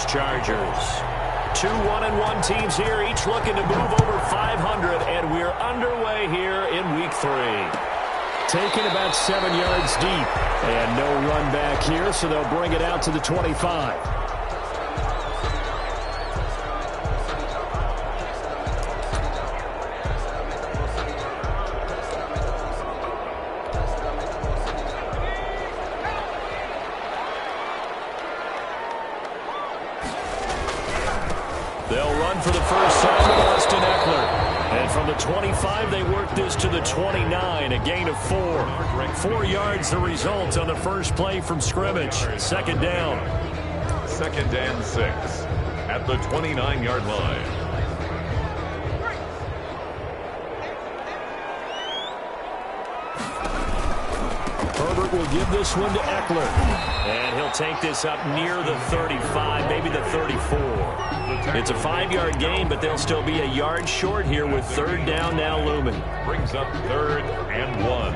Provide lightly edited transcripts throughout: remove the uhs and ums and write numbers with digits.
Panthers Chargers. 2-1-1 teams here, each looking to move over 500, and we're underway here in Week 3. Taking about 7 yards deep, and no run back here, so they'll bring it out to the 25. They'll run for the first time with Austin Eckler. And from the 25, they work this to the 29, a gain of 4. 4 yards the result on the first play from scrimmage. Second down. 2nd and 6 at the 29-yard line. Herbert will give this one to Eckler. And he'll take this up near the 35, maybe the 34. It's a 5-yard gain, but they'll still be a yard short here with third down now looming. Brings up 3rd and 1.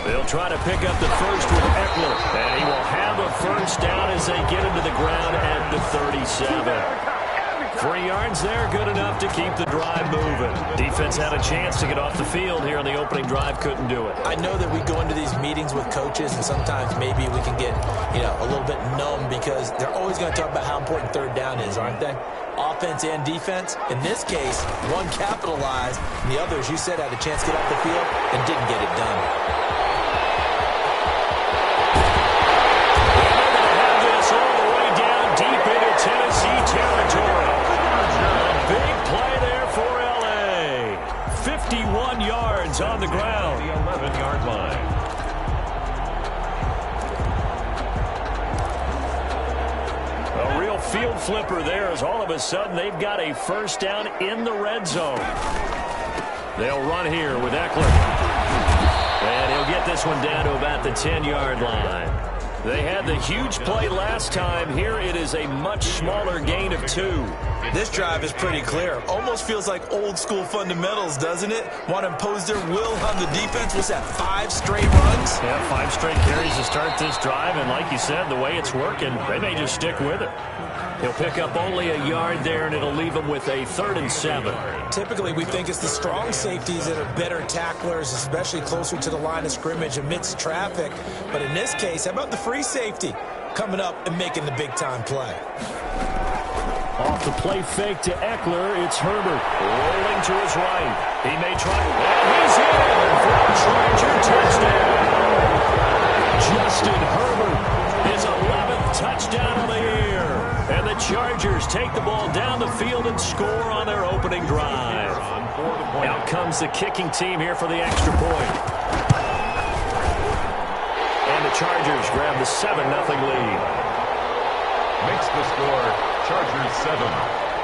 They'll try to pick up the first with Eckler. And he will have a first down as they get him to the ground at the 37. 3 yards there, good enough to keep the drive moving. Defense had a chance to get off the field here on the opening drive, couldn't do it. I know that we go into these meetings with coaches, and sometimes maybe we can get, a little bit numb because they're always going to talk about how important third down is, aren't they? Offense and defense. In this case, one capitalized, and the other, as you said, had a chance to get off the field and didn't get it done. Tennessee territory. Big play there for L.A. 51 yards on the ground. The 11-yard line. A real field flipper there as all of a sudden they've got a first down in the red zone. They'll run here with Eckler. And he'll get this one down to about the 10-yard line. They had the huge play last time. Here it is a much smaller gain of 2. This drive is pretty clear. Almost feels like old school fundamentals, doesn't it? Want to impose their will on the defense. What's that, 5 straight runs? Yeah, 5 straight carries to start this drive. And like you said, the way it's working, they may just stick with it. He'll pick up only a yard there, and it'll leave him with a 3rd and 7. Typically, we think it's the strong safeties that are better tacklers, especially closer to the line of scrimmage amidst traffic. But in this case, how about the free safety coming up and making the big-time play? Off the play fake to Eckler, it's Herbert rolling to his right. He may try, and he's in for a Charger touchdown. Justin Herbert, his 11th touchdown of the year. And the Chargers take the ball down the field and score on their opening drive. Out comes the kicking team here for the extra point. And the Chargers grab the 7-0 lead. Makes the score Chargers 7,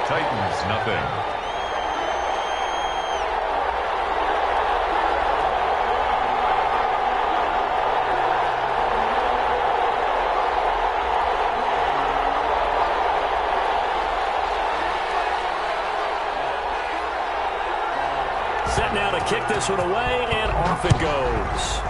Titans nothing. Set now to kick this one away, and off it goes.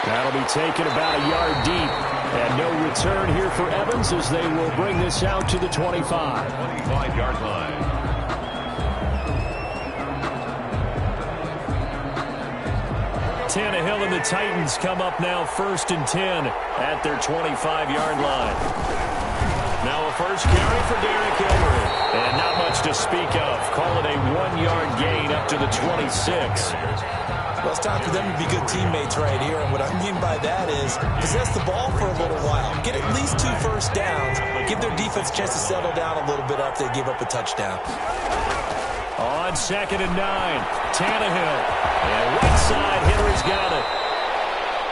That'll be taken about a yard deep. And no return here for Evans as they will bring this out to the 25. 25-yard line. Tannehill and the Titans come up now 1st and 10 at their 25-yard line. Now a first carry for Derrick Henry. And not much to speak of. Call it a 1-yard gain up to the 26. Well, it's time for them to be good teammates right here. And what I mean by that is possess the ball for a little while. Get at least 2 first downs. Give their defense a chance to settle down a little bit after they give up a touchdown. On 2nd and 9, Tannehill. And right side, Henry's got it.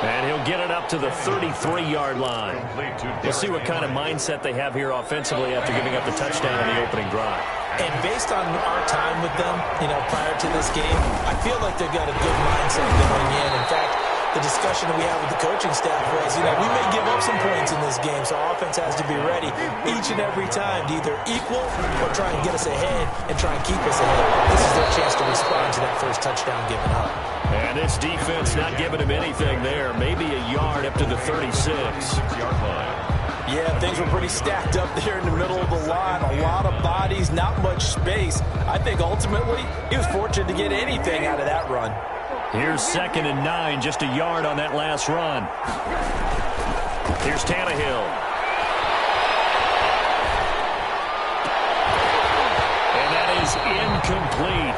And he'll get it up to the 33-yard line. We'll see what kind of mindset they have here offensively after giving up the touchdown on the opening drive. And based on our time with them, prior to this game, I feel like they've got a good mindset going in. In fact, the discussion that we had with the coaching staff was, we may give up some points in this game, so offense has to be ready each and every time to either equal or try and get us ahead and try and keep us ahead. This is their chance to respond to that first touchdown given up. And this defense not giving him anything there. Maybe a yard up to the 36-yard line. Yeah, things were pretty stacked up there in the middle of the line. A lot of bodies, not much space. I think ultimately he was fortunate to get anything out of that run. Here's 2nd and 9, just a yard on that last run. Here's Tannehill. And that is incomplete.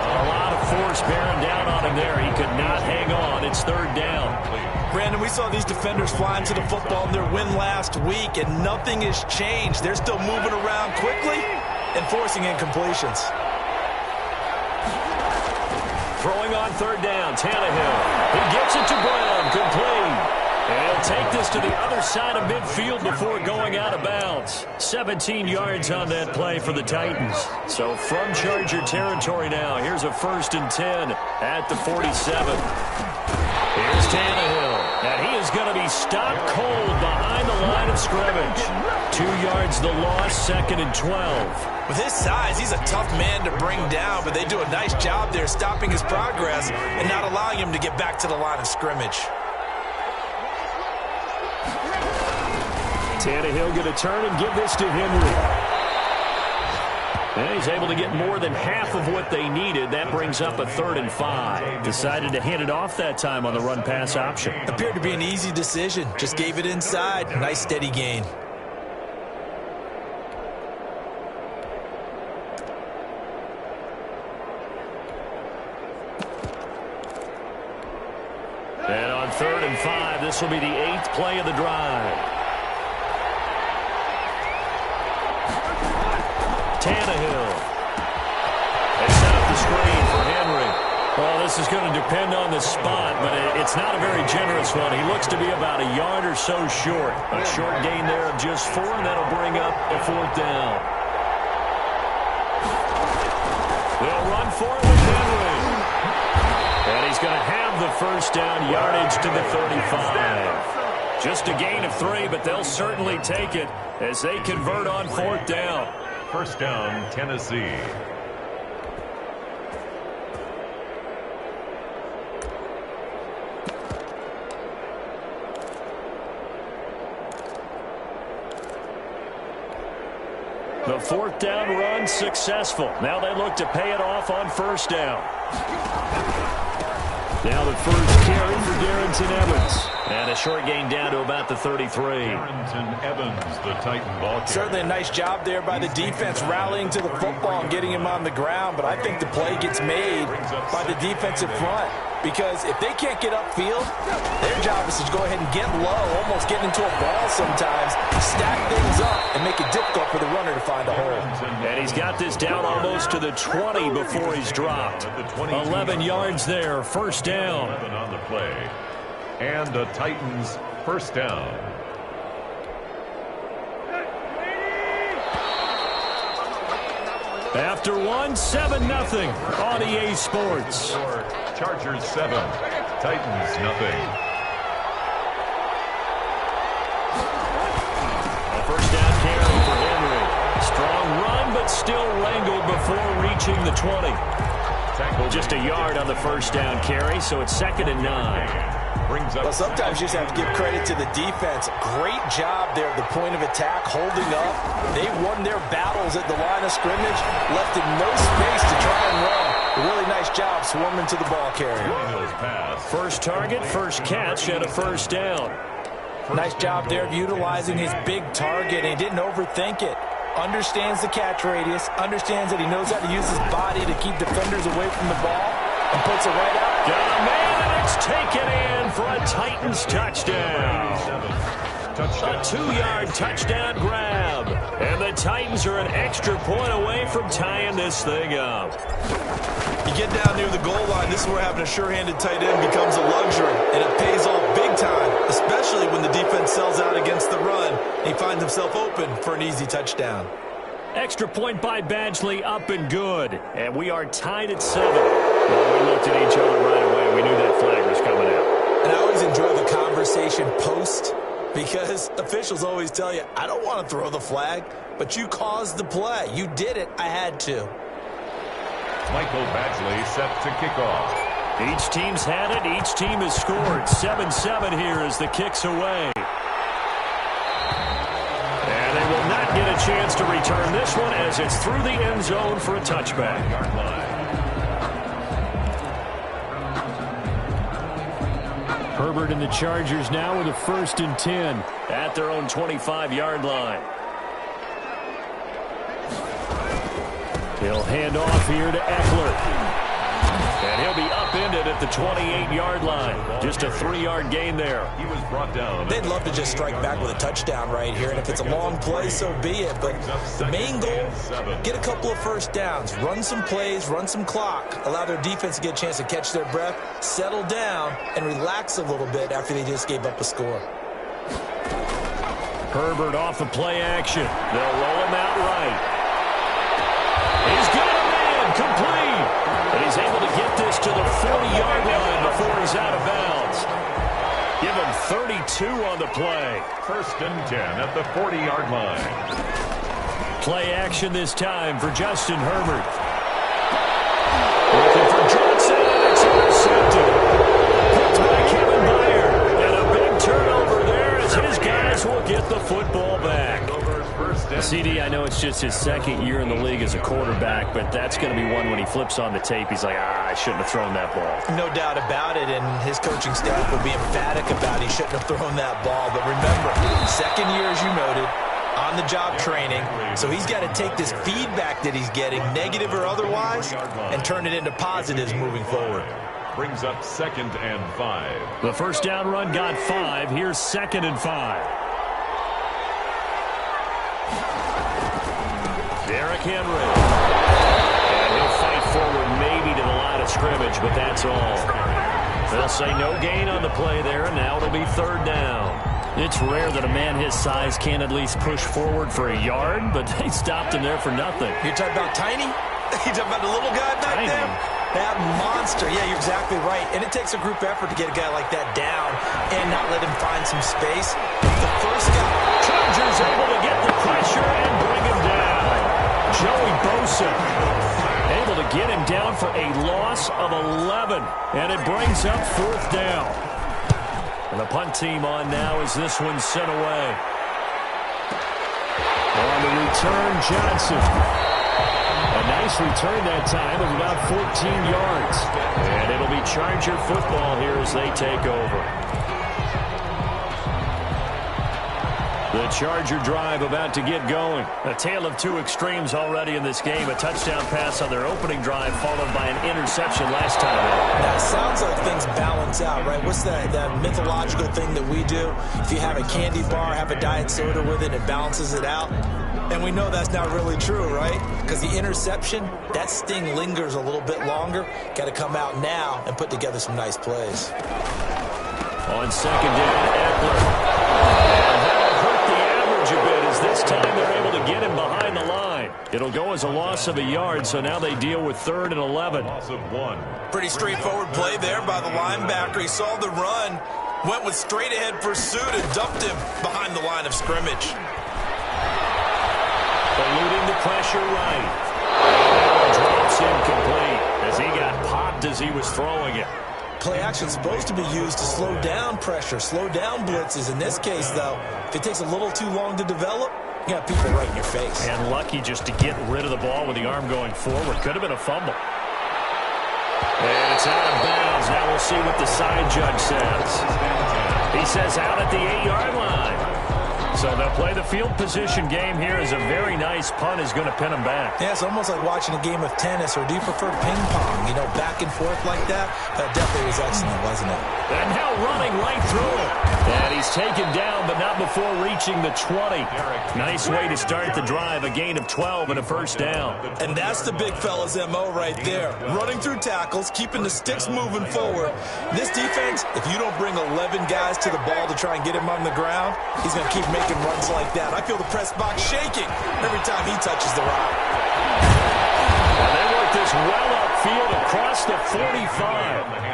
A lot of force bearing down on him there. He could not hang on. It's 3rd down. Brandon, we saw these defenders flying to the football in their win last week, and nothing has changed. They're still moving around quickly and forcing incompletions. Throwing on 3rd down, Tannehill. He gets it to Brown, complete. And he'll take this to the other side of midfield before going out of bounds. 17 yards on that play for the Titans. So from Charger territory now, here's a 1st and 10 at the 47. Here's Tannehill, and he is going to be stopped cold behind the line of scrimmage. 2 yards the loss, 2nd and 12. With his size, he's a tough man to bring down, but they do a nice job there stopping his progress and not allowing him to get back to the line of scrimmage. Tannehill going to turn and give this to Henry. And he's able to get more than half of what they needed. That brings up a 3rd and 5. Decided to hand it off that time on the run-pass option. Appeared to be an easy decision. Just gave it inside. Nice steady gain. And on 3rd and 5, this will be the 8th play of the drive. Tannehill. They set up the screen for Henry. Well, this is going to depend on the spot, but it's not a very generous one. He looks to be about a yard or so short. A short gain there of just 4, and that'll bring up a 4th down. They'll run for it with Henry. And he's going to have the 1st down, yardage to the 35. Just a gain of 3, but they'll certainly take it as they convert on 4th down. 1st down, Tennessee. The 4th down run successful. Now they look to pay it off on 1st down. Now the first carry for Darrington Evans. And a short gain down to about the 33. Darrington Evans, the Titan ball carrier. Certainly a nice job there by the defense rallying to the football and getting him on the ground, but I think the play gets made by the defensive front because if they can't get upfield, their job is to go ahead and get low, almost get into a ball sometimes, stack things up, and make it difficult for the runner to find a hole. And he's got this down almost to the 20 before he's dropped. 11 yards there, 1st down. 11 on the play. And the Titans' 1st down. After one, 7-0 on EA Sports. Chargers 7, Titans nothing. A 1st down carry for Henry. Strong run, but still wrangled before reaching the 20. Just a yard on the 1st down carry, so it's 2nd and 9. Well, sometimes you just have to give credit to the defense. Great job there at the point of attack, holding up. They won their battles at the line of scrimmage, left him no space to try and run. A really nice job swarming to the ball carrier. First target, first catch, and a 1st down. Nice job there of utilizing his big target, and he didn't overthink it. Understands the catch radius, understands that he knows how to use his body to keep defenders away from the ball, and puts it right out. Got a man, and it's taken in for a Titans touchdown. A 2-yard touchdown grab. And the Titans are an extra point away from tying this thing up. You get down near the goal line, this is where having a sure-handed tight end becomes a luxury, and it pays off big time, especially when the defense sells out against the run. He finds himself open for an easy touchdown. Extra point by Badgley, up and good. And we are tied at 7. Well, we looked at each other right away. We knew that flag was coming out. And I Because officials always tell you, I don't want to throw the flag, but you caused the play. You did it. I had to. Michael Badgley set to kick off. Each team's had it. Each team has scored. 7-7 here as the kick's away. And they will not get a chance to return this one as it's through the end zone for a touchback. Herbert and the Chargers now with a 1st and 10 at their own 25-yard line. He'll hand off here to Eckler. And he'll be upended at the 28-yard line. Just a 3-yard gain there. He was brought down. They'd love to just strike back with a touchdown right here. And if it's a long play, so be it. But the main goal, get a couple of first downs. Run some plays, run some clock. Allow their defense to get a chance to catch their breath, settle down, and relax a little bit after they just gave up a score. Herbert off of play action. They'll roll him out right. He's got a man complete. And he's able to get this to the 40-yard line before he's out of bounds. Give him 32 on the play. 1st and 10 at the 40-yard line. Play action this time for Justin Herbert. Looking for Johnson, and it's intercepted. Picked by Kevin Byard. And a big turnover there as his guys will get the football back. CD, I know it's just his 2nd year in the league as a quarterback, but that's going to be one when he flips on the tape. He's like, I shouldn't have thrown that ball. No doubt about it, and his coaching staff will be emphatic about he shouldn't have thrown that ball. But remember, 2nd year, as you noted, on-the-job training. So he's got to take this feedback that he's getting, negative or otherwise, and turn it into positives moving forward. Brings up 2nd and 5. The first down run got 5. Here's 2nd and 5. Derrick Henry. And he'll fight forward maybe to the line of scrimmage, but that's all. They'll say no gain on the play there, and now it'll be 3rd down. It's rare that a man his size can at least push forward for a yard, but they stopped him there for nothing. You're talking about tiny? You're talking about the little guy back Tiny. there? That monster. Yeah, you're exactly right. And it takes a group effort to get a guy like that down and not let him find some space. The first guy. Chargers able to get the pressure and bring him down. Joey Bosa able to get him down for a loss of 11. And it brings up 4th down. And the punt team on now as this one's sent away. On the return, Johnson. A nice return that time of about 14 yards. And it'll be Charger football here as they take over. The Charger drive about to get going. A tale of two extremes already in this game. A touchdown pass on their opening drive followed by an interception last time out. Now, it sounds like things balance out, right? What's that mythological thing that we do? If you have a candy bar, have a diet soda with it, it balances it out. And we know that's not really true, right? Because the interception, that sting lingers a little bit longer. Got to come out now and put together some nice plays. On 2nd down, Eckler. And that'll hurt the average a bit as this time they're able to get him behind the line. It'll go as a loss of a yard, so now they deal with 3rd and 11. Loss of 1. Pretty straightforward play there by the linebacker. He saw the run, went with straight-ahead pursuit, and dumped him behind the line of scrimmage. Eluding the pressure right. And drops incomplete as he got popped as he was throwing it. Play action is supposed to be used to slow down pressure, slow down blitzes. In this case, though, if it takes a little too long to develop, you got people right in your face. And lucky just to get rid of the ball with the arm going forward. Could have been a fumble. And it's out of bounds. Now we'll see what the side judge says. He says out at the 8-yard line. So they'll play the field position game here as a very nice punt is going to pin them back. Yeah, it's almost like watching a game of tennis, or do you prefer ping pong? You know, back and forth like that? That definitely was excellent, wasn't it? And now running right through it. And he's taken down, but not before reaching the 20. Nice way to start the drive, a gain of 12 and a first down. And that's the big fella's MO right there. Running through tackles, keeping the sticks moving forward. This defense, if you don't bring 11 guys to the ball to try and get him on the ground, he's going to keep making runs like that. I feel the press box shaking every time he touches the rock. And they work this well upfield across the 45.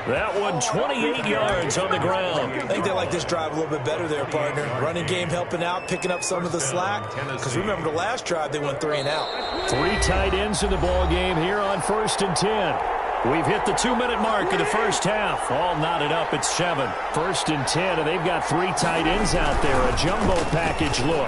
That one doing 28 yards on the ground. I think they like this drive a little bit better there, partner. Running game helping out, picking up some of the slack. Because remember the last drive, they went 3 and out. 3 tight ends in the ball game here on 1st and 10. We've hit the 2-minute mark of the first half. All knotted up at 7. 1st and 10, and they've got 3 tight ends out there. A jumbo package look.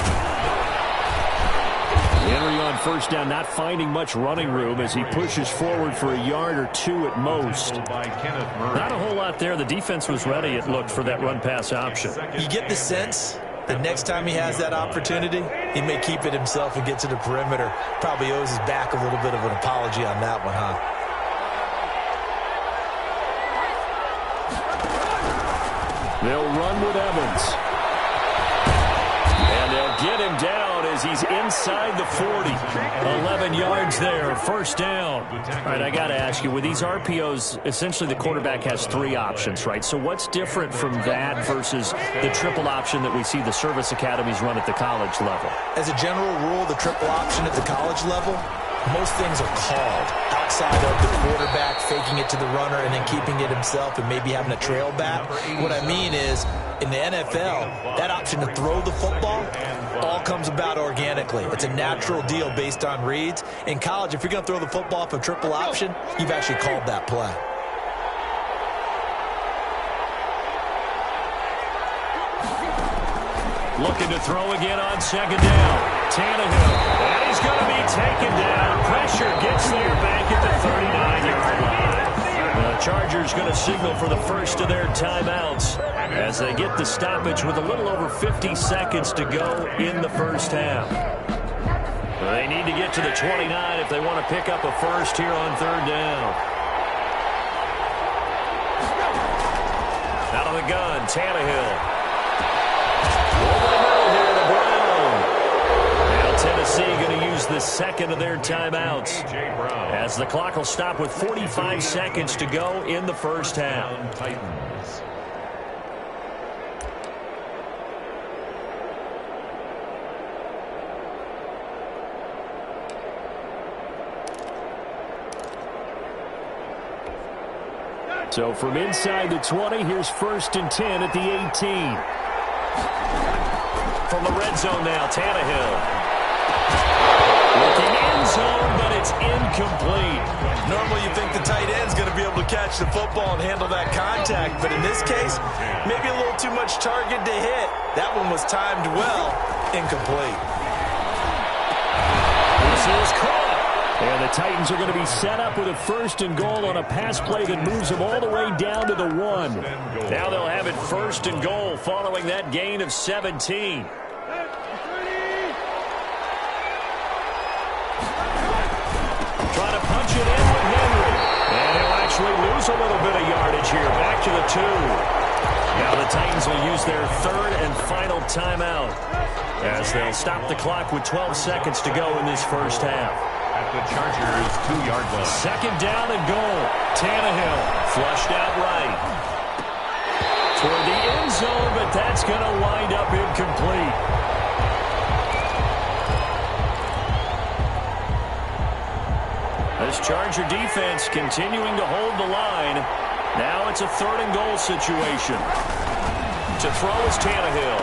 Henry on 1st down, not finding much running room as he pushes forward for a yard or 2 at most. Not a whole lot there. The defense was ready, it looked, for that run-pass option. You get the sense that next time he has that opportunity, he may keep it himself and get to the perimeter. Probably owes his back a little bit of an apology on that one, huh? They'll run with Evans. And they'll get him down as he's inside the 40. 11 yards there, 1st down. All right, I got to ask you, with these RPOs, essentially the quarterback has 3 options, right? So what's different from that versus the triple option that we see the service academies run at the college level? As a general rule, the triple option at the college level, most things are called outside of the quarterback faking it to the runner and then keeping it himself and maybe having a trail back. What I mean is, in the NFL, that option to throw the football all comes about organically. It's a natural deal based on reads. In college, if you're going to throw the football off a triple option, you've actually called that play. Looking to throw again on 2nd down. Tannehill. And he's going to be taken down. Pressure gets there back at the 39-yard line. The Chargers going to signal for the first of their timeouts as they get the stoppage with a little over 50 seconds to go in the first half. They need to get to the 29 if they want to pick up a first here on 3rd down. Out of the gun, Tannehill. Over the middle here to Brown. Now Tennessee going to use the second of their timeouts as the clock will stop with 45 seconds to go in the first half. So from inside the 20, here's 1st and 10 at the 18. From the red zone now, Tannehill. Looking end zone, but it's incomplete. Normally you think the tight end's going to be able to catch the football and handle that contact, but in this case, maybe a little too much target to hit. That one was timed well, incomplete. This is caught. And the Titans are going to be set up with a 1st and goal on a pass play that moves them all the way down to the 1. Now they'll have it 1st and goal following that gain of 17. Trying to punch it in with Henry. And he'll actually lose a little bit of yardage here. Back to the 2. Now the Titans will use their 3rd and final timeout as they'll stop the clock with 12 seconds to go in this first half. At the Chargers' 2-yard line. 2nd down and goal. Tannehill flushed out right. Toward the end zone, but that's going to wind up incomplete. This Charger defense continuing to hold the line. Now it's a 3rd and goal situation. To throw is Tannehill.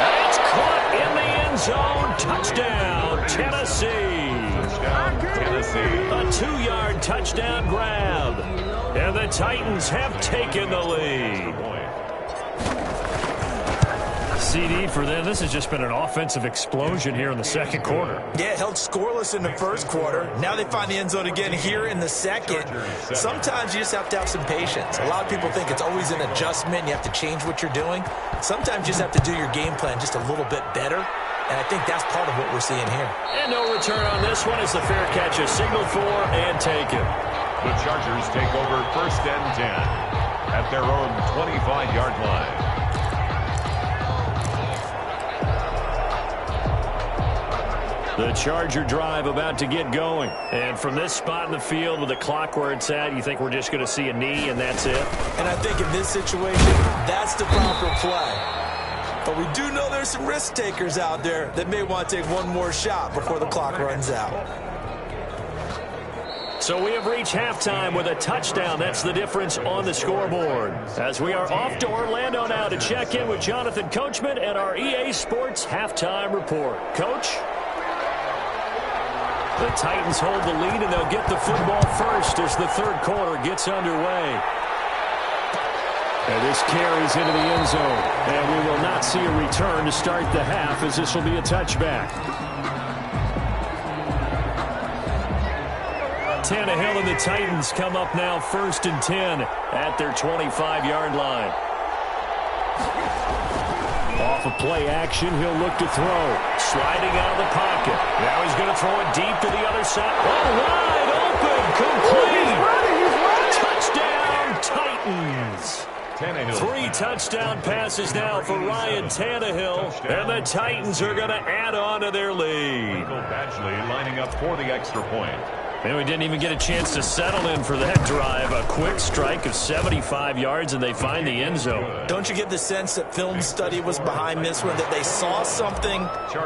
And it's caught in the end zone. Touchdown, Tennessee. A 2-yard touchdown grab. And the Titans have taken the lead. CD for them. This has just been an offensive explosion here in the 2nd quarter. Yeah, held scoreless in the 1st quarter. Now they find the end zone again here in the 2nd. Sometimes you just have to have some patience. A lot of people think it's always an adjustment. You have to change what you're doing. Sometimes you just have to do your game plan just a little bit better. And I think that's part of what we're seeing here. And no return on this one as the fair catch is signaled for and taken. The Chargers take over 1st and 10 at their own 25-yard line. The Charger drive about to get going. And from this spot in the field with the clock where it's at, you think we're just going to see a knee and that's it? And I think in this situation, that's the proper play. But we do know there's some risk takers out there that may want to take one more shot before the clock runs out. So we have reached halftime with a touchdown. That's the difference on the scoreboard. As we are off to Orlando now to check in with Jonathan Coachman and our EA Sports halftime report. Coach? The Titans hold the lead, and they'll get the football first as the third quarter gets underway. And this carries into the end zone. And we will not see a return to start the half, as this will be a touchback. Tannehill and the Titans come up now 1st and 10 at their 25-yard line. Off of play action, he'll look to throw. Sliding out of the pocket. Now he's going to throw it deep to the other side. Oh, wide open. Complete. Touchdown, Titans. Tannehill. 3 touchdown passes now for Ryan Tannehill. And the Titans are going to add on to their lead. Michael Badgley lining up for the extra point. And we didn't even get a chance to settle in for that drive. A quick strike of 75 yards, and they find the end zone. Don't you get the sense that film study was behind this one, that they saw something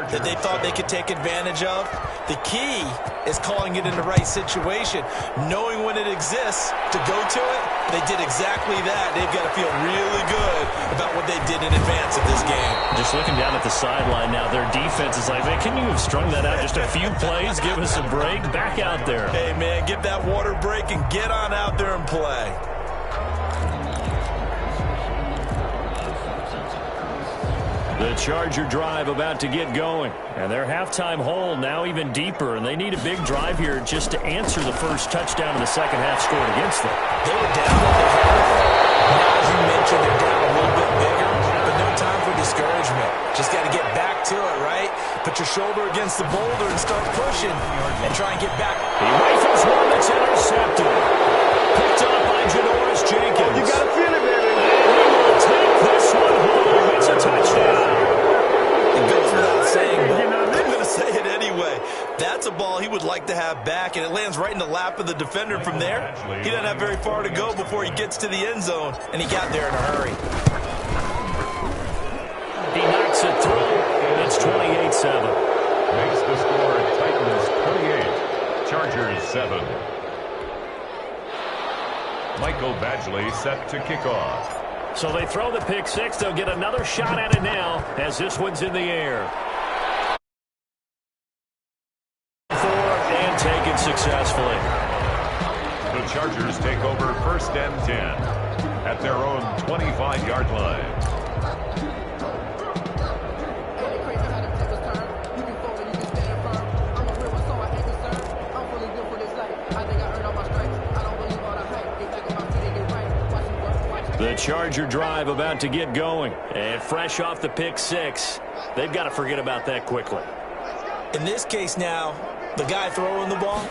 that they thought they could take advantage of? The key is calling it in the right situation, knowing when it exists to go to it. They did exactly that. They've got to feel really good about what they did in advance of this game. Just looking down at the sideline now, their defense is like, man, can you have strung that out just a few plays? Give us a break. Back out there. Hey, man, get that water break and get on out there and play. The Charger drive about to get going. And their halftime hole now even deeper. And they need a big drive here just to answer the first touchdown in the second half scored against them. They were down what they had. Now, as you mentioned, they're down a little bit bigger. But no time for discouragement. Just got to get back to it, right? Put your shoulder against the boulder and start pushing. And try and get back. He rifles one that's intercepted. Picked up by Janoris Jenkins. You got to feel it, baby. And he will take this one home. It's a touchdown. It goes without saying, but I'm going to say it anyway. That's a ball he would like to have back, and it lands right in the lap of the defender from there. He doesn't have very far to go before he gets to the end zone, and he got there in a hurry. He knocks it through. It's 28-7. Makes the score Titans 28, Chargers 7. Michael Badgley set to kick off. So they throw the pick six. They'll get another shot at it now as this one's in the air. And taken successfully. The Chargers take over 1st and 10 at their own 25-yard line. The Charger drive about to get going. And fresh off the pick six, they've got to forget about that quickly. In this case now, the guy throwing the ball,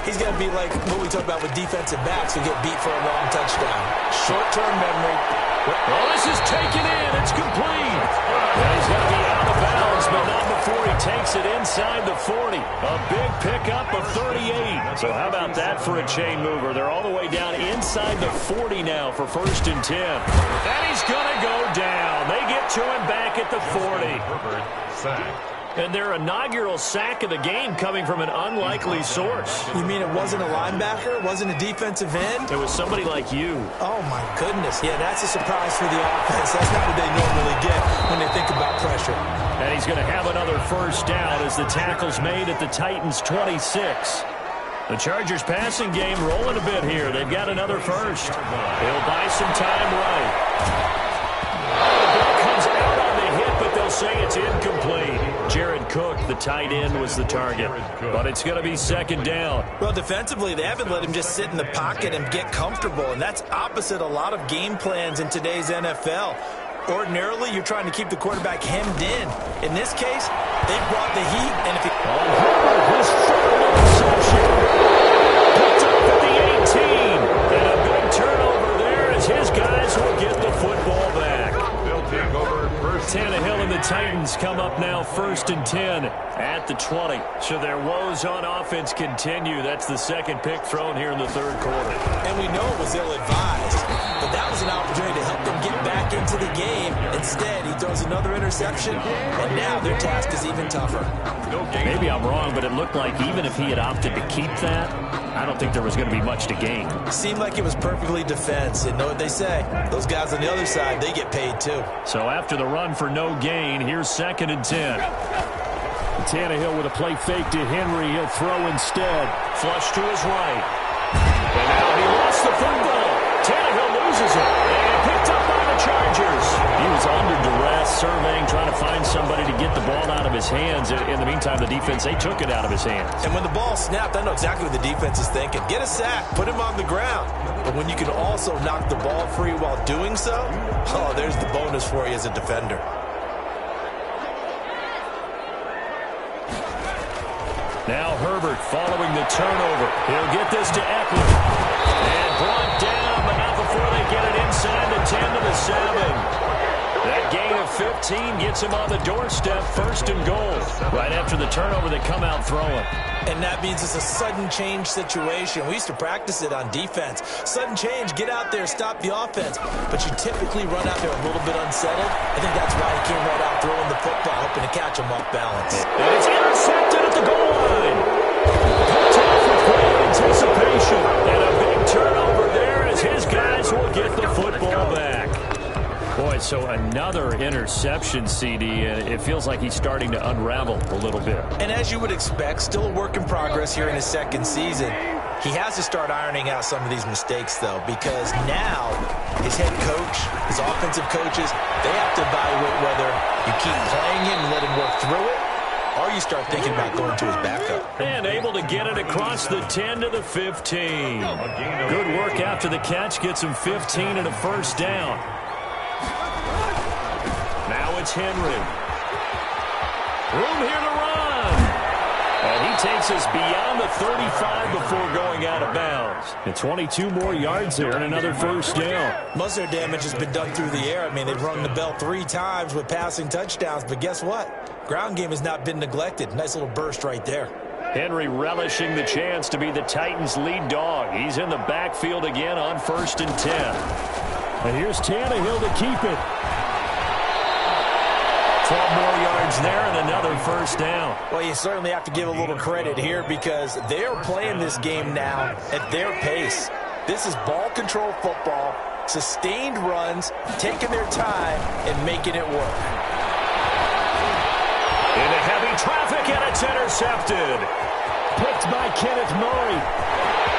he's got to be like what we talk about with defensive backs who get beat for a long touchdown. Short-term memory. Well, this is taken in. It's complete. Well, he's got to be out of bounds, but not before he takes it inside the 40. A big pickup of 38. So how about that for a chain mover? They're all the way down inside the 40 now for 1st and 10. And he's going to go down. They get to him back at the 40. Herbert sacked. And their inaugural sack of the game coming from an unlikely source. You mean it wasn't a linebacker? It wasn't a defensive end? It was somebody like you. Oh, my goodness. Yeah, that's a surprise for the offense. That's not what they normally get when they think about pressure. And he's going to have another first down as the tackle's made at the Titans' 26. The Chargers passing game rolling a bit here. They've got another first. He'll buy some time right. The ball comes out on the hit, but they'll say it's incomplete. Jared Cook, the tight end, was the target. But it's going to be second down. Well, defensively, they haven't let him just sit in the pocket and get comfortable, and that's opposite a lot of game plans in today's NFL. Ordinarily, you're trying to keep the quarterback hemmed in. In this case, they brought the heat, and if he... Herbert, his third interception. Picked up at the 18. And a big turnover there as his guys will get the football back. They'll take over first. Tannehill and the Titans come up now 1st and 10 at the 20. So their woes on offense continue. That's the second pick thrown here in the third quarter. And we know it was ill-advised, but that was an opportunity to help them get back into the game. Instead, he throws throws another interception, and now their task is even tougher. Maybe I'm wrong, but it looked like even if he had opted to keep that, I don't think there was going to be much to gain. Seemed like it was perfectly defense. And know what they say? Those guys on the other side, they get paid too. So after the run for no gain, here's 2nd and 10. Tannehill with a play fake to Henry. He'll throw instead. Flush to his right. And now he lost the football. Tannehill loses it. And picked up by the Chargers. He was under duress, surveying, trying to find somebody to get the ball out of his hands. In the meantime, the defense, they took it out of his hands. And when the ball snapped, I know exactly what the defense is thinking. Get a sack. Put him on the ground. But when you can also knock the ball free while doing so, oh, there's the bonus for you as a defender. Now Herbert following the turnover. He'll get this to Eckler. And brought down, but not before they get it inside the 10 to the 7. That gain of 15 gets him on the doorstep, 1st and goal. Right after the turnover, they come out throwing. And that means it's a sudden change situation. We used to practice it on defense. Sudden change, get out there, stop the offense. But you typically run out there a little bit unsettled. I think that's why he came right out throwing the football, hoping to catch him off balance. And it's intercepted at the goal line. Picked off with great anticipation. And a big turnover there as his guys will get the football back. Boy, so another interception, CD. It feels like he's starting to unravel a little bit. And as you would expect, still a work in progress here in his 2nd season. He has to start ironing out some of these mistakes, though, because now his head coach, his offensive coaches, they have to evaluate whether you keep playing him and let him work through it, or you start thinking about going to his backup. And able to get it across the 10 to the 15. Good work after the catch. Gets him 15 and a 1st down. Now it's Henry. Room here to run. And he takes us beyond the 35 before going out of bounds. And 22 more yards there and another 1st down. Most of their damage has been done through the air. I mean, they've rung the bell 3 times with passing touchdowns. But guess what? Ground game has not been neglected. Nice little burst right there. Henry relishing the chance to be the Titans' lead dog. He's in the backfield again on 1st and 10. And here's Tannehill to keep it. 12 more yards there and another 1st down. Well, you certainly have to give a little credit here because they're playing this game now at their pace. This is ball control football, sustained runs, taking their time and making it work. Into heavy traffic, and it's intercepted. Picked by Kenneth Murray.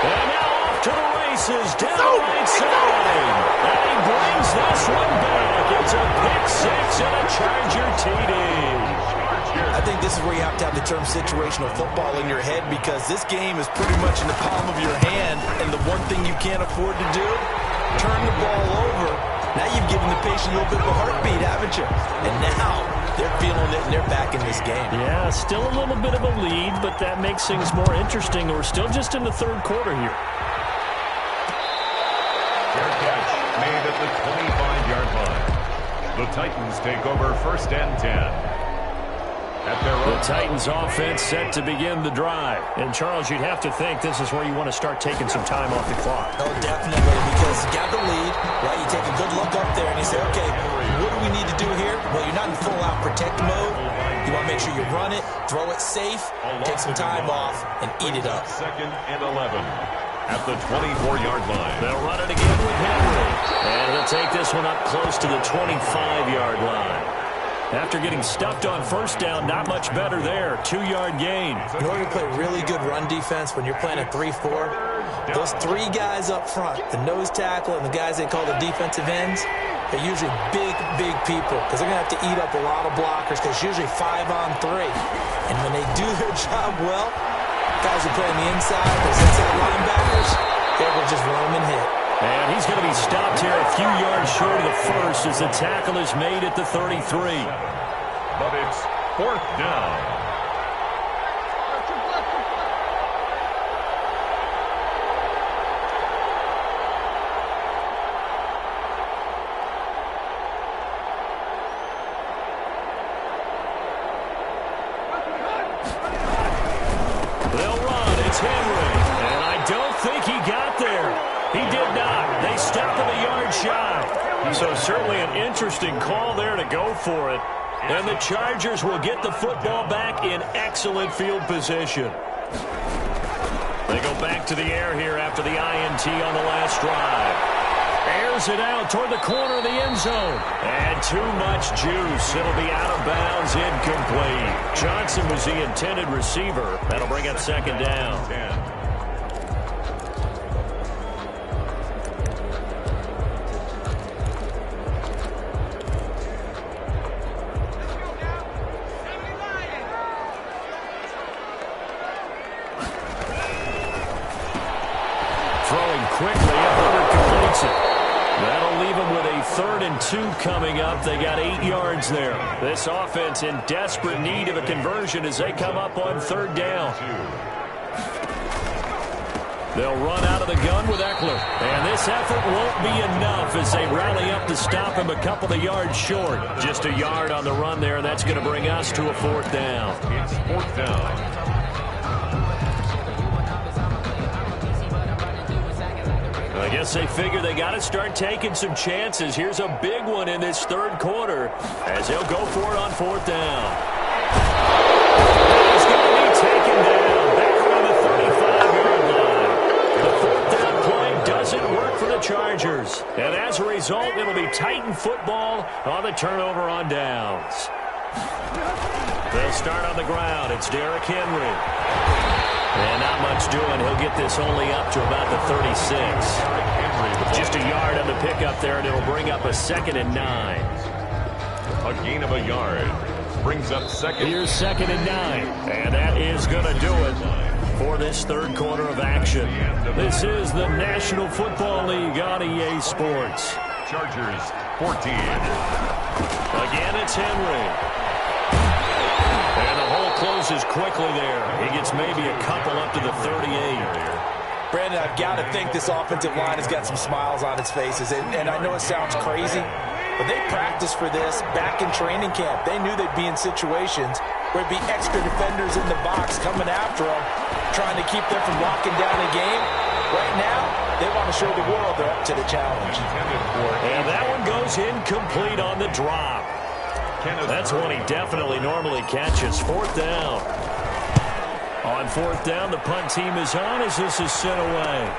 And now off to the races, down the right side. And he brings this one back. It's a pick 6 and a Charger TD. I think this is where you have to have the term situational football in your head because this game is pretty much in the palm of your hand, and the one thing you can't afford to do, turn the ball over. Now you've given the patient a little bit of a heartbeat, haven't you? And now they're feeling it, and they're back in this game. Yeah, still a little bit of a lead, but that makes things more interesting. We're still just in the 3rd quarter here. Fair catch made at the 25-yard line. The Titans take over 1st and 10. The Titans offense set to begin the drive. And, Charles, you'd have to think this is where you want to start taking some time off the clock. Oh, definitely, because you got the lead, right? You take a good look up there and you say, okay, what do we need to do here? Well, you're not in full-out protect mode. You want to make sure you run it, throw it safe, take some time off, and eat it up. 2nd and 11 at the 24-yard line. They'll run it again with Henry. And he'll take this one up close to the 25-yard line. After getting stuffed on 1st down, not much better there. 2-yard gain. In order to play really good run defense when you're playing a 3-4, those 3 guys up front, the nose tackle and the guys they call the defensive ends, they're usually big, big people because they're going to have to eat up a lot of blockers because it's usually 5-on-3. And when they do their job well, guys who play on the inside, those inside linebackers, they will just roam and hit. And he's going to be stopped here a few yards short of the 1st as the tackle is made at the 33. But it's 4th down. They'll run. It's Henry. And I don't think he got there. He did not. They stop him a yard shy. So certainly an interesting call there to go for it. And the Chargers will get the football back in excellent field position. They go back to the air here after the INT on the last drive. Airs it out toward the corner of the end zone. And too much juice. It'll be out of bounds, incomplete. Johnson was the intended receiver. That'll bring up second down. Throwing quickly, Hubbard completes it. That'll leave them with a 3rd and 2 coming up. They got 8 yards there. This offense in desperate need of a conversion as they come up on 3rd down. They'll run out of the gun with Eckler. And this effort won't be enough as they rally up to stop him a couple of yards short. Just a yard on the run there, and that's going to bring us to a 4th down. It's 4th down. I guess they figure they got to start taking some chances. Here's a big one in this 3rd quarter as they'll go for it on 4th down. He's going to be taken down back on the 35-yard line. The 4th down play doesn't work for the Chargers. And as a result, it'll be Titan football on the turnover on downs. They'll start on the ground. It's Derrick Henry. And not much doing. He'll get this only up to about the 36. Just a yard on the pickup there, and it'll bring up a 2nd and 9. A gain of a yard. Brings up second. Here's 2nd and 9. And that is going to do it for this 3rd quarter of action. This is the National Football League on EA Sports. Chargers 14. Again, it's Henry. And the hole closes quickly there. He gets maybe a couple up to the 38. Brandon, I've got to think this offensive line has got some smiles on its faces. And I know it sounds crazy, but they practiced for this back in training camp. They knew they'd be in situations where it'd be extra defenders in the box coming after them, trying to keep them from locking down a game. Right now, they want to show the world they're up to the challenge. And that one goes incomplete on the drop. That's one he definitely normally catches. 4th down. On 4th down, the punt team is on as this is sent away.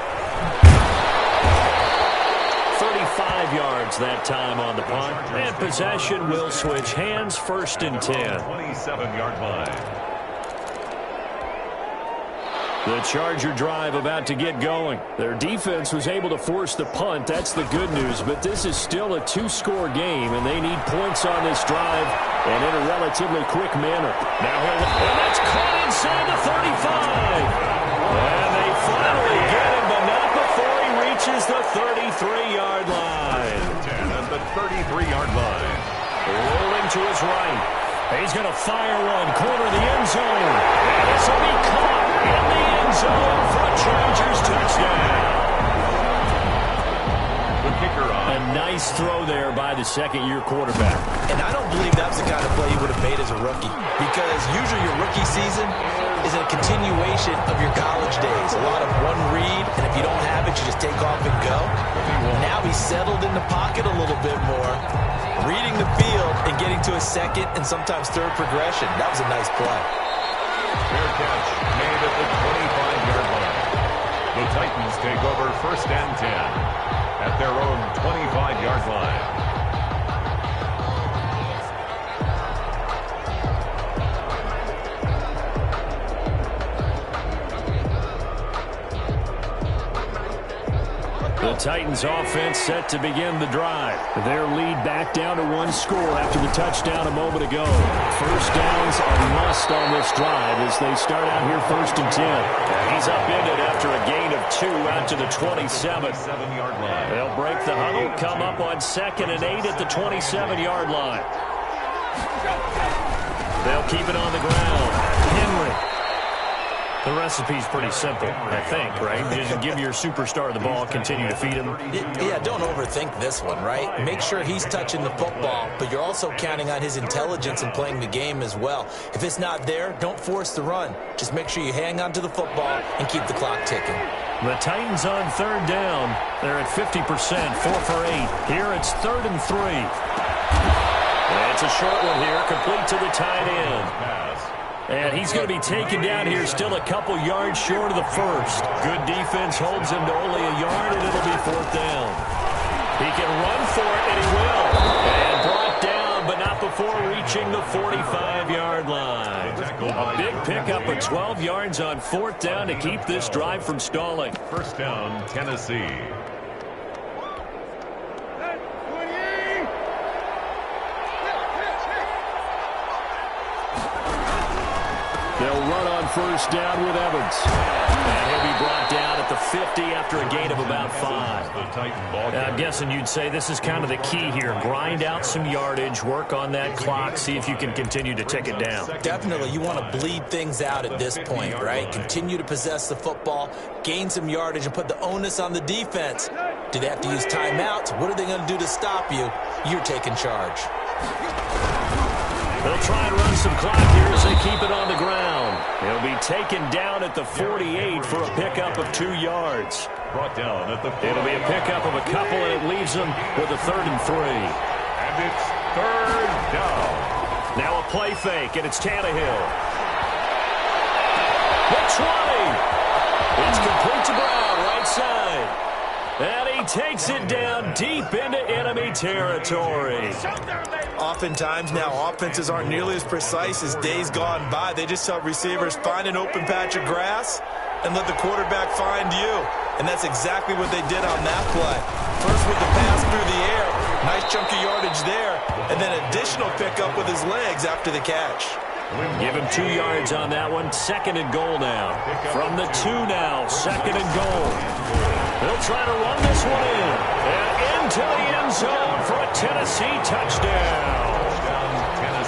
35 yards that time on the punt. And possession will switch hands, 1st and 10. 27-yard line. The Charger drive about to get going. Their defense was able to force the punt. That's the good news. But this is still a 2-score game, and they need points on this drive and in a relatively quick manner. Now and that's caught inside the 35. And they finally get him, but not before he reaches the 33-yard line. At the 33-yard line. Rolling to his right. He's going to fire one, corner of the end zone. And this will be caught in the end zone for a Chargers touchdown. The kicker on. A nice throw there by the 2nd-year quarterback. And I don't believe that was the kind of play he would have made as a rookie, because usually your rookie season is a continuation of your college days. A lot of one read, and if you don't have it, you just take off and go. Now he's settled in the pocket a little bit more, reading the field and getting to a 2nd and sometimes 3rd progression. That was a nice play. Fair catch made at the 25-yard line. The Titans take over 1st and 10 at their own 25-yard line. The Titans offense set to begin the drive. Their lead back down to 1 score after the touchdown a moment ago. 1st downs a must on this drive as they start out here 1st and 10. He's upended after a gain of 2 out to the 27-yard line. They'll break the huddle, come up on 2nd and 8 at the 27-yard line. They'll keep it on the ground. Henry. The recipe's pretty simple, I think, right? Just give your superstar the ball, continue to feed him. Yeah, don't overthink this one, right? Make sure he's touching the football, but you're also counting on his intelligence in playing the game as well. If it's not there, don't force the run. Just make sure you hang on to the football and keep the clock ticking. The Titans on third down. They're at 50%, 4 for 8. Here it's 3rd and 3. It's a short one here, complete to the tight end. And he's going to be taken down here, still a couple yards short of the first. Good defense holds him to only a yard, and it'll be 4th down. He can run for it, and he will. And brought down, but not before reaching the 45-yard line. A big pickup of 12 yards on 4th down to keep this drive from stalling. 1st down, Tennessee. They'll run on 1st down with Evans. And he'll be brought down at the 50 after a gain of about 5. I'm guessing you'd say this is kind of the key here. Grind out some yardage, work on that clock, see if you can continue to tick it down. Definitely, you want to bleed things out at this point, right? Continue to possess the football, gain some yardage, and put the onus on the defense. Do they have to use timeouts? What are they going to do to stop you? You're taking charge. They'll try and run some clock here as they keep it on the ground. He'll be taken down at the 48 for a pickup of 2 yards. Brought down at the 40. It'll be a pickup of a couple, and it leaves them with a 3rd and 3. And it's 3rd down. Now a play fake, and it's Tannehill. The 20. It's complete to Brown, right side. And he takes it down deep into enemy territory. Oftentimes now, offenses aren't nearly as precise as days gone by. They just help receivers find an open patch of grass and let the quarterback find you. And that's exactly what they did on that play. First with the pass through the air, nice chunk of yardage there, and then additional pickup with his legs after the catch. Give him 2 yards on that one. 2nd and goal now. From the 2 now, 2nd and goal. They'll try to run this one in. And into the end zone for a Tennessee touchdown.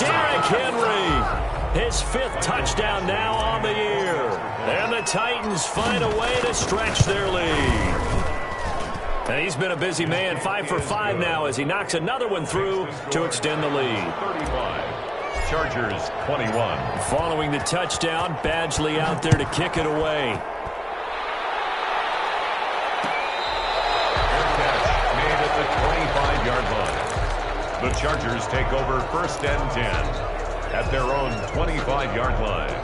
Derrick Henry, his 5th touchdown now on the year. And the Titans find a way to stretch their lead. And he's been a busy man, 5 for 5 now as he knocks another one through to extend the lead. 35. Chargers 21. Following the touchdown, Badgley out there to kick it away. Made at the 25-yard line. The Chargers take over 1st and 10 at their own 25-yard line.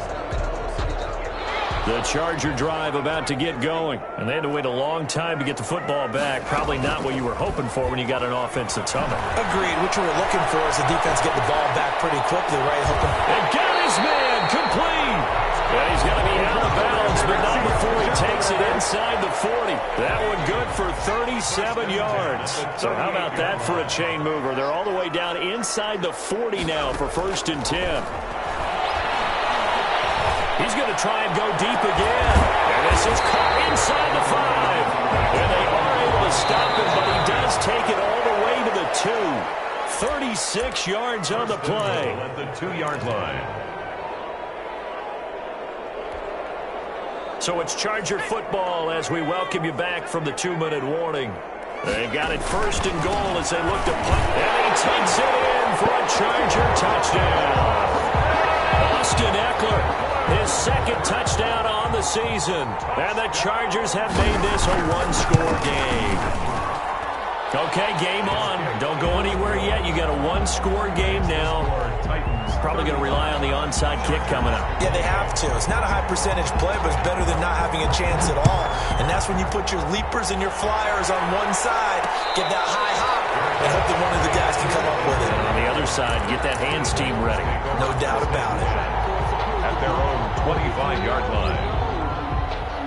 The Charger drive about to get going, and they had to wait a long time to get the football back. Probably not what you were hoping for when you got an offense that's humming. Agreed. What you were looking for is the defense get the ball back pretty quickly, right? And got his man complete. And he's going to be out of bounds, but not before he takes it inside the 40. That one good for 37 yards. So how about that for a chain mover? They're all the way down inside the 40 now for 1st and 10. He's going to try and go deep again. And this is caught inside the 5. And they are able to stop him, but he does take it all the way to the 2. 36 yards on the play. At the 2-yard line. So it's Charger football as we welcome you back from the 2-minute warning. They've got it 1st and goal as they look to punt. And he takes it in for a Charger touchdown. Austin Eckler, his 2nd touchdown on the season. And the Chargers have made this a 1-score game. Okay, game on. Don't go anywhere yet. You got a 1-score game now. Probably going to rely on the onside kick coming up. Yeah, they have to. It's not a high percentage play, but it's better than not having a chance at all. And that's when you put your leapers and your flyers on one side, get that high hop, and hope that one of the guys can come up with it. On the other side, get that hands team ready. No doubt about it. At their own 25-yard line.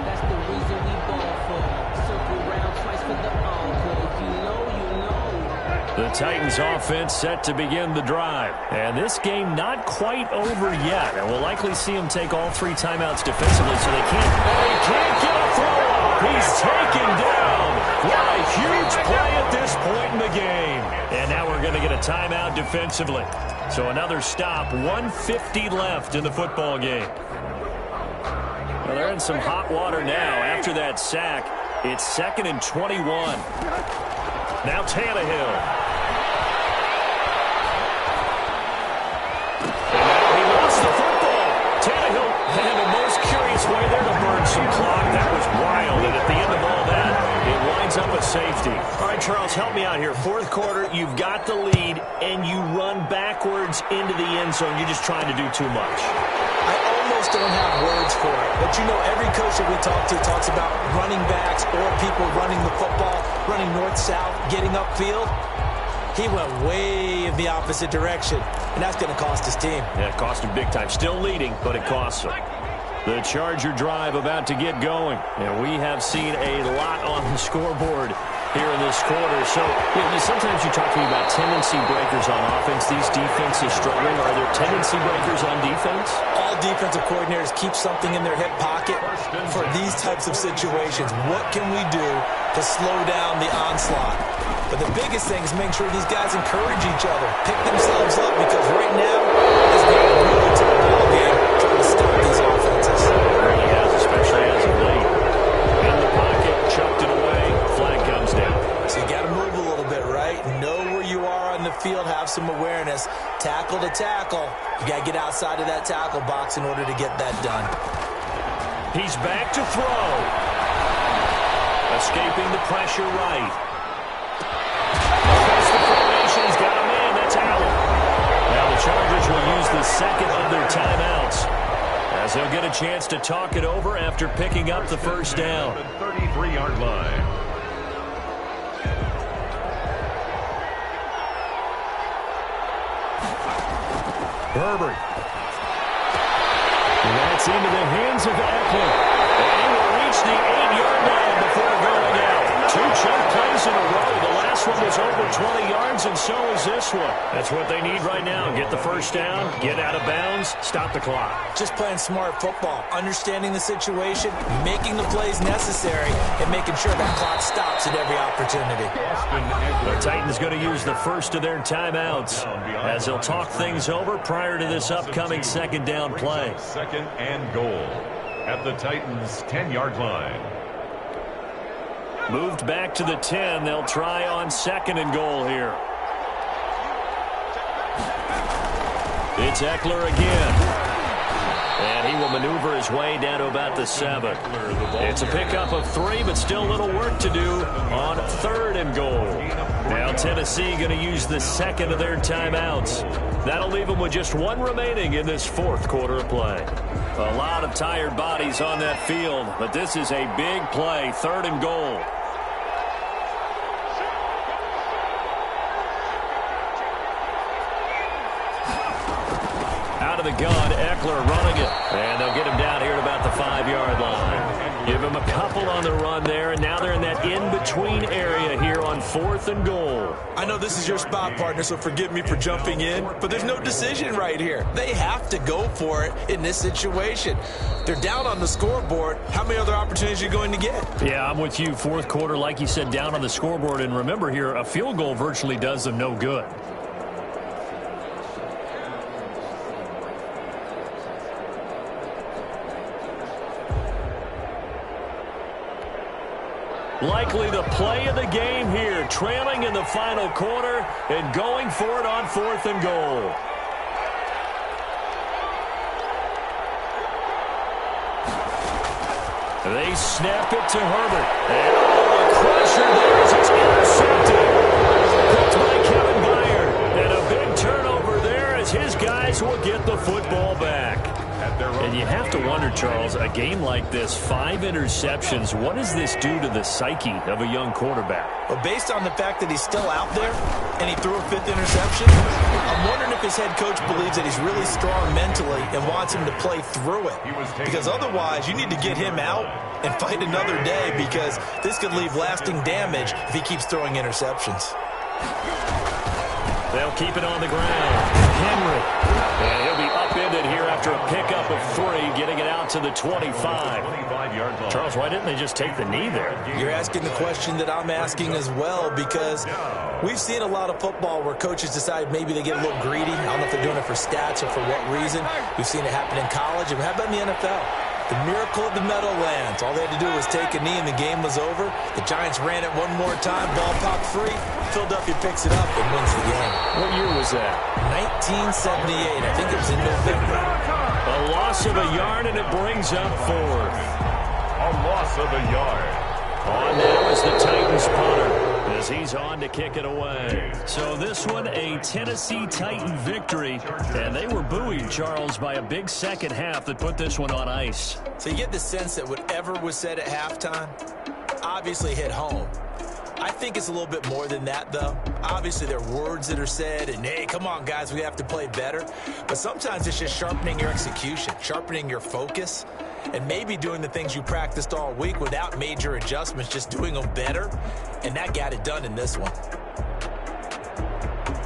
That's the reason we ball for. Circle round twice for the encore. If you know, you know. The Titans offense set to begin the drive. And this game not quite over yet. And we'll likely see him take all 3 timeouts defensively so they can't get a throw off. He's taken down. What a huge play at this point in the game. And now we're going to get a timeout defensively. So another stop, 1:50 left in the football game. Well, they're in some hot water now after that sack. It's 2nd and 21. Now Tannehill. And now he lost the football. Tannehill had the most curious way there to burn some clock. That was wild. And at the safety. All right, Charles, help me out here. Fourth quarter, you've got the lead, and you run backwards into the end zone. You're just trying to do too much. I almost don't have words for it. But, you know, every coach that we talk to talks about running backs or people running the football, running north-south, getting upfield. He went way in the opposite direction, and that's going to cost his team. Yeah, it cost him big time. Still leading, but it costs him. The Charger drive about to get going. And we have seen a lot on the scoreboard here in this quarter. So, sometimes you talk to me about tendency breakers on offense. These defenses struggling. Are there tendency breakers on defense? All defensive coordinators keep something in their hip pocket for these types of situations. What can we do to slow down the onslaught? But the biggest thing is make sure these guys encourage each other, pick themselves up, because right now it's been a really tough ball game trying to stop these offenses. It really has, especially as of late. In the pocket, chucked it away, flag comes down. So you got to move a little bit, right? Know where you are on the field, have some awareness. Tackle to tackle. You got to get outside of that tackle box in order to get that done. He's back to throw. Escaping the pressure right. He's got a man. That's Allen. Now the Chargers will use the second of their timeouts as they'll get a chance to talk it over after picking up the first down. 33-yard line. Herbert. And that's into the hands of Eckler. And he will reach the 8-yard line before going out. 2 chunk plays in a row. The last one was over 20 yards, and so is this one. That's what they need right now. Get the first down, get out of bounds, stop the clock. Just playing smart football, understanding the situation, making the plays necessary, and making sure that clock stops at every opportunity. The Titans going to use the first of their timeouts as they'll talk things over prior to this upcoming second down play. Second and goal at the Titans' 10-yard line. Moved back to the 10. They'll try on second and goal here. It's Eckler again. And he will maneuver his way down to about the 7. It's a pickup of 3, but still a little work to do on third and goal. Now Tennessee going to use the second of their timeouts. That'll leave them with just 1 remaining in this fourth quarter of play. A lot of tired bodies on that field, but this is a big play, third and goal. Out of the gun, Eckler running it. And they'll get him down here at about the 5-yard line. Give him a couple on the run there, and now they're in that in-between area here on fourth and goal. I know this is your spot, partner, so forgive me for jumping in, but there's no decision right here. They have to go for it in this situation. They're down on the scoreboard. How many other opportunities are you going to get? Yeah, I'm with you. Fourth quarter, like you said, down on the scoreboard. And remember here, a field goal virtually does them no good. Likely the play of the game here, trailing in the final quarter and going for it on fourth and goal. They snap it to Herbert. And a crusher there as it's intercepted. Picked by Kevin Byard. And a big turnover there as his guys will get the football back. And you have to wonder, Charles, a game like this, 5 interceptions, what does this do to the psyche of a young quarterback? Well, based on the fact that he's still out there and he threw a 5th interception, I'm wondering if his head coach believes that he's really strong mentally and wants him to play through it. Because otherwise, you need to get him out and fight another day, because this could leave lasting damage if he keeps throwing interceptions. They'll keep it on the ground. Henry. And he'll be upended here after a pickup of 3, getting it out to the 25. Charles, why didn't they just take the knee there? You're asking the question that I'm asking as well, because we've seen a lot of football where coaches decide maybe they get a little greedy. I don't know if they're doing it for stats or for what reason. We've seen it happen in college. And how about in the NFL? The miracle of the Meadowlands. All they had to do was take a knee and the game was over. The Giants ran it one more time. Ball popped free. Philadelphia picks it up and wins the game. What year was that? 1978. I think it was in November. A loss of a yard, and it brings up fourth. A loss of a yard. On now is the Titans punter as he's on to kick it away. So this one, a Tennessee Titan victory, and they were buoyed, Charles, by a big second half that put this one on ice. So you get the sense that whatever was said at halftime obviously hit home. I think it's a little bit more than that, though. Obviously, there are words that are said, and, hey, come on, guys, we have to play better. But sometimes it's just sharpening your execution, sharpening your focus, and maybe doing the things you practiced all week without major adjustments, just doing them better. And that got it done in this one.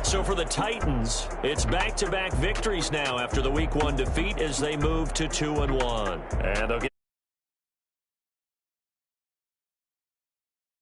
So for the Titans, it's back-to-back victories now after the Week 1 defeat as they move to 2-1. And they'll get